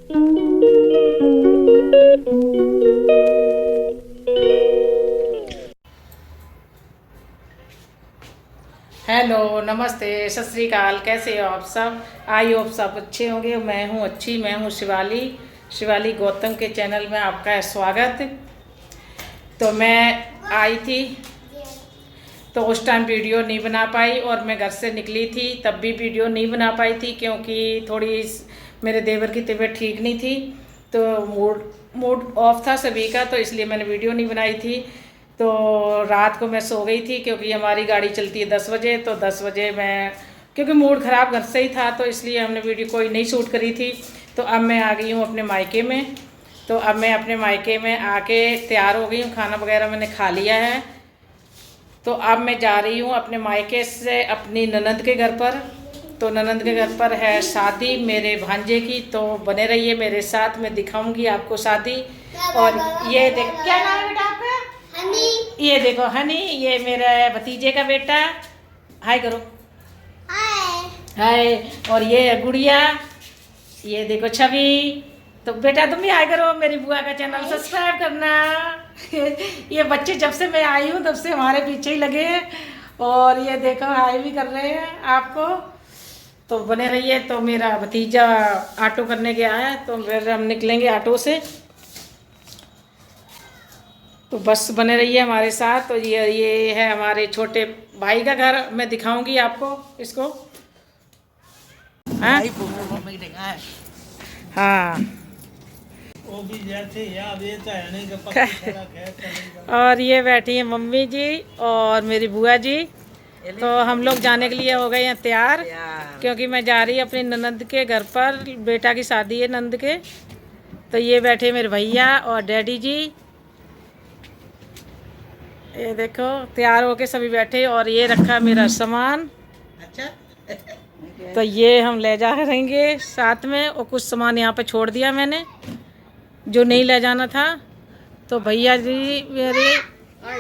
Hello, नमस्ते, सत श्री अकाल। कैसे हो आप सब? आई होप सब अच्छे होंगे। मैं हूँ अच्छी। मैं हूँ शिवाली गौतम के चैनल में आपका स्वागत। तो मैं आई थी तो उस टाइम वीडियो नहीं बना पाई, और मैं घर से निकली थी तब भी वीडियो नहीं बना पाई थी, क्योंकि थोड़ी मेरे देवर की तबीयत ठीक नहीं थी। तो मूड ऑफ था सभी का, तो इसलिए मैंने वीडियो नहीं बनाई थी। तो रात को मैं सो गई थी, क्योंकि हमारी गाड़ी चलती है 10 बजे। तो 10 बजे मैं, क्योंकि मूड ख़राब घर से ही था, तो इसलिए हमने वीडियो कोई नहीं शूट करी थी। तो अब मैं आ गई हूँ अपने मायके में। तो अब मैं अपने मायके में आके तैयार हो गई हूँ, खाना वगैरह मैंने खा लिया है। तो अब मैं जा रही हूँ अपने मायके से अपनी ननंद के घर पर। तो ननंद के घर पर है शादी मेरे भांजे की, तो बने रहिए मेरे साथ, मैं दिखाऊंगी आपको शादी। और ये देख, क्या नाम है बेटा आपका? हनी। ये देखो हनी, ये मेरा भतीजे का बेटा। हाय करो। हाय हाय। और ये है गुड़िया, ये देखो छवि। तो बेटा तुम भी हाय करो, मेरी बुआ का चैनल सब्सक्राइब करना। ये बच्चे जब से मैं आई हूँ तब से हमारे पीछे ही लगे हैं, और ये देखो हाय भी कर रहे हैं आपको। तो बने रहिए। तो मेरा भतीजा ऑटो करने गया है, तो फिर हम निकलेंगे ऑटो से। तो बस बने रहिए हमारे साथ। तो ये है हमारे छोटे भाई का घर, मैं दिखाऊंगी आपको इसको। हाँ हाँ। वो भी जैसे याद ये तो है नहीं कि और ये बैठी हैं मम्मी जी और मेरी बुआ जी। तो हम लोग जाने के लिए हो गए हैं तैयार, क्योंकि मैं जा रही अपनी ननद के घर पर। बेटा की शादी है नंद के। तो ये बैठे मेरे भैया और डैडी जी, ये देखो तैयार होके सभी बैठे। और ये रखा मेरा सामान। अच्छा। तो ये हम ले जा रहेंगे साथ में, और कुछ सामान यहाँ पे छोड़ दिया मैंने जो नहीं ले जाना था। तो भैया जी मेरी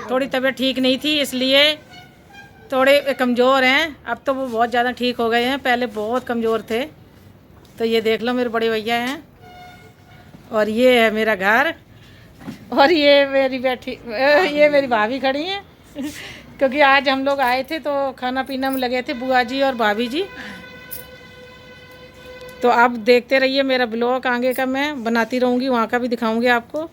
थोड़ी तबीयत ठीक नहीं थी, इसलिए थोड़े कमज़ोर हैं। अब तो वो बहुत ज़्यादा ठीक हो गए हैं, पहले बहुत कमज़ोर थे। तो ये देख लो मेरे बड़े भैया हैं, और ये है मेरा घर। और ये मेरी भाभी खड़ी हैं। क्योंकि आज हम लोग आए थे तो खाना पीना में लगे थे, बुआ जी और भाभी जी। तो आप देखते रहिए मेरा ब्लॉग, आगे का मैं बनाती रहूँगी, वहाँ का भी दिखाऊँगी आपको।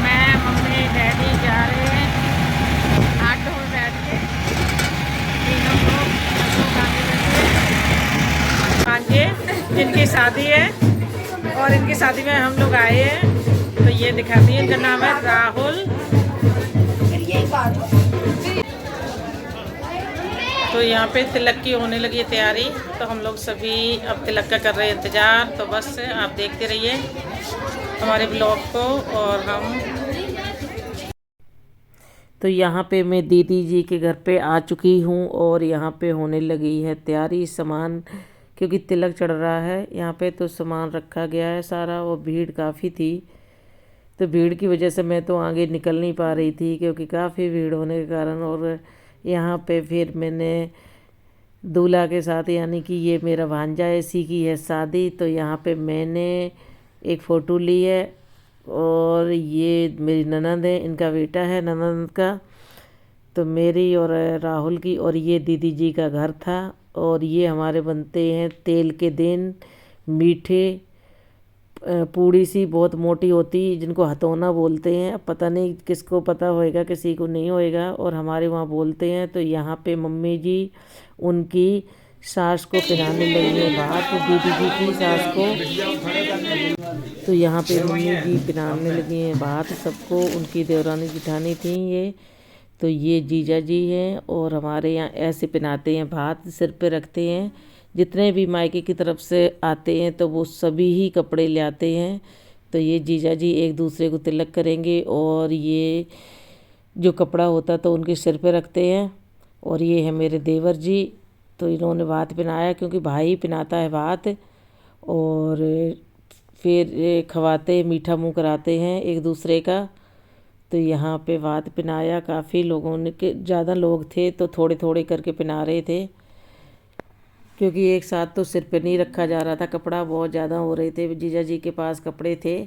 मैं मम्मी डैडी जा रहे हैं ऑटो में बैठ के। तीनों लोग आगे बैठे भांजे जिनकी शादी है, और इनकी शादी में हम लोग आए हैं। तो ये दिखाती है, इनका नाम है राहुल। तो यहाँ पे तिलक की होने लगी है तैयारी, तो हम लोग सभी अब तिलक का कर रहे हैं इंतज़ार। तो बस आप देखते रहिए हमारे ब्लॉग को। और हम तो यहाँ पे मैं दीदी जी के घर पे आ चुकी हूँ, और यहाँ पे होने लगी है तैयारी। सामान, क्योंकि तिलक चढ़ रहा है यहाँ पे, तो सामान रखा गया है सारा। और भीड़ काफ़ी थी, तो भीड़ की वजह से मैं तो आगे निकल नहीं पा रही थी, क्योंकि काफ़ी भीड़ होने के कारण। और यहाँ पे फिर मैंने दूल्हा के साथ, यानी कि ये मेरा भांजा है, इसी की है शादी। तो यहाँ पे मैंने एक फ़ोटो ली है, और ये मेरी ननद है, इनका बेटा है ननद का। तो मेरी और राहुल की, और ये दीदी जी का घर था। और ये हमारे बनते हैं तेल के दिन मीठे पूड़ी सी, बहुत मोटी होती, जिनको हथौना बोलते हैं। अब पता नहीं किसको पता होएगा, किसी को नहीं होएगा, और हमारे वहाँ बोलते हैं। तो यहाँ पे मम्मी जी उनकी सास को पिलाने लगी है भात, दीदी जी की सास को। तो यहाँ पे मम्मी जी पिलाने लगी हैं भात सबको, उनकी देवरानी जिठानी थी ये। तो ये जीजा जी हैं, और हमारे यहाँ ऐसे पिलाते हैं भात, सिर पे रखते हैं। जितने भी मायके की तरफ से आते हैं तो वो सभी ही कपड़े ले आते हैं। तो ये जीजा जी एक दूसरे को तिलक करेंगे, और ये जो कपड़ा होता तो उनके सिर पे रखते हैं। और ये है मेरे देवर जी, तो इन्होंने भात पिनाया, क्योंकि भाई पिनाता है भात। और फिर खवाते मीठा मुंह कराते हैं एक दूसरे का। तो यहाँ पे वात पिनाया, काफ़ी लोगों ने के ज़्यादा लोग थे तो थोड़े थोड़े करके पिना रहे थे, क्योंकि एक साथ तो सिर पे नहीं रखा जा रहा था, कपड़ा बहुत ज़्यादा हो रहे थे। जीजा जी के पास कपड़े थे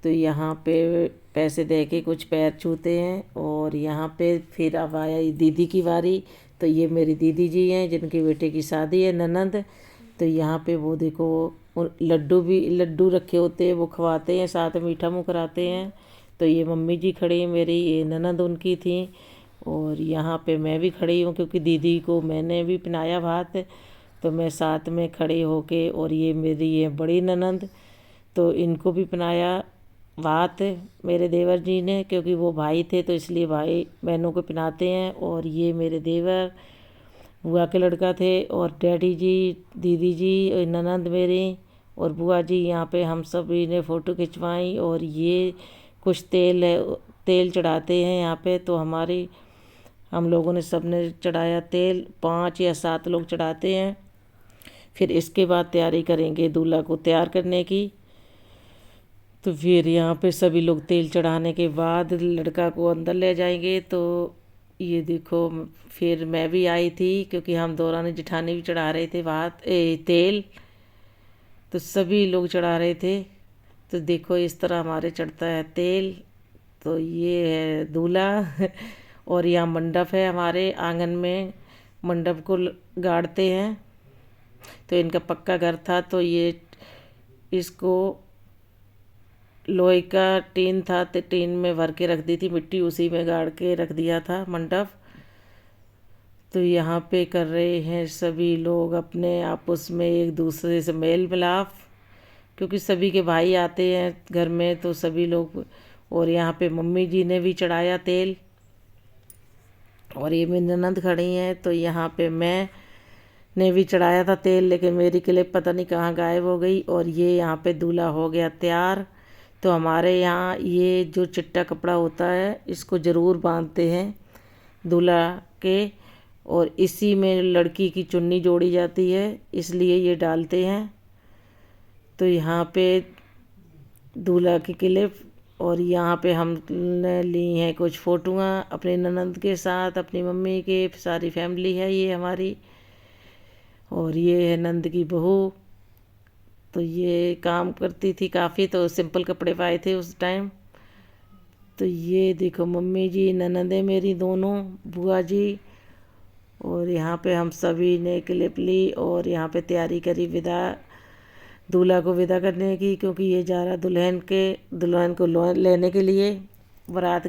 तो यहाँ पे पैसे दे के कुछ पैर छूते हैं। और यहाँ पे फिर अब आया दीदी की बारी। तो ये मेरी दीदी जी हैं जिनके बेटे की शादी है, ननंद। तो यहाँ पे वो देखो लड्डू रखे होते हैं, वो खवाते हैं, साथ में मीठा मुँह कराते हैं। तो ये मम्मी जी खड़ी हैं मेरी, ये ननंद उनकी थी। और यहाँ पे मैं भी खड़ी हूँ क्योंकि दीदी को मैंने भी पिनाया भात, तो मैं साथ में खड़े होके। और ये मेरी ये बड़ी ननंद, तो इनको भी पिनाया भात मेरे देवर जी ने, क्योंकि वो भाई थे तो इसलिए भाई बहनों को पिनाते हैं। और ये मेरे देवर बुआ के लड़का थे, और डैडी जी, दीदी जी, और ननंद मेरी और बुआ जी। यहाँ पे हम सभी ने फ़ोटो खिंचवाई। और ये कुछ तेल चढ़ाते हैं यहाँ पे। तो हम लोगों ने सब ने चढ़ाया तेल, 5 या 7 लोग चढ़ाते हैं। फिर इसके बाद तैयारी करेंगे दूल्हा को तैयार करने की। तो फिर यहाँ पे सभी लोग तेल चढ़ाने के बाद लड़का को अंदर ले जाएंगे। तो ये देखो, फिर मैं भी आई थी क्योंकि हम दौरान जिठानी भी चढ़ा रहे थे तेल, तो सभी लोग चढ़ा रहे थे। तो देखो इस तरह हमारे चढ़ता है तेल। तो ये है दूल्हा और यहाँ मंडप है, हमारे आंगन में मंडप को गाड़ते हैं। तो इनका पक्का घर था, तो ये इसको लोहे का टीन था, तो टीन में भर के रख दी थी मिट्टी, उसी में गाड़ के रख दिया था मंडप। तो यहाँ पे कर रहे हैं सभी लोग अपने आपस में एक दूसरे से मेल मिलाप, क्योंकि सभी के भाई आते हैं घर में, तो सभी लोग। और यहाँ पे मम्मी जी ने भी चढ़ाया तेल, और ये मेरी ननद खड़ी हैं। तो यहाँ पे मैं ने भी चढ़ाया था तेल, लेकिन मेरी क्लिप पता नहीं कहाँ गायब हो गई। और ये यहाँ पे दूल्हा हो गया तैयार। तो हमारे यहाँ ये जो चिट्टा कपड़ा होता है इसको ज़रूर बांधते हैं दूल्हा के, और इसी में लड़की की चुन्नी जोड़ी जाती है, इसलिए ये डालते हैं। तो यहाँ पे दूल्हा की क्लिप, और यहाँ पे हमने ली हैं कुछ फ़ोटोआँ अपने ननंद के साथ, अपनी मम्मी के, सारी फैमिली है ये हमारी। और ये है नंद की बहू। तो ये काम करती थी काफ़ी, तो सिंपल कपड़े पाए थे उस टाइम। तो ये देखो मम्मी जी, ननंदे मेरी दोनों, बुआ जी। और यहाँ पे हम सभी ने क्लिप ली, और यहाँ पे तैयारी करी दूल्हा को विदा करने की, क्योंकि ये जा रहा दुल्हन को लेने के लिए बारात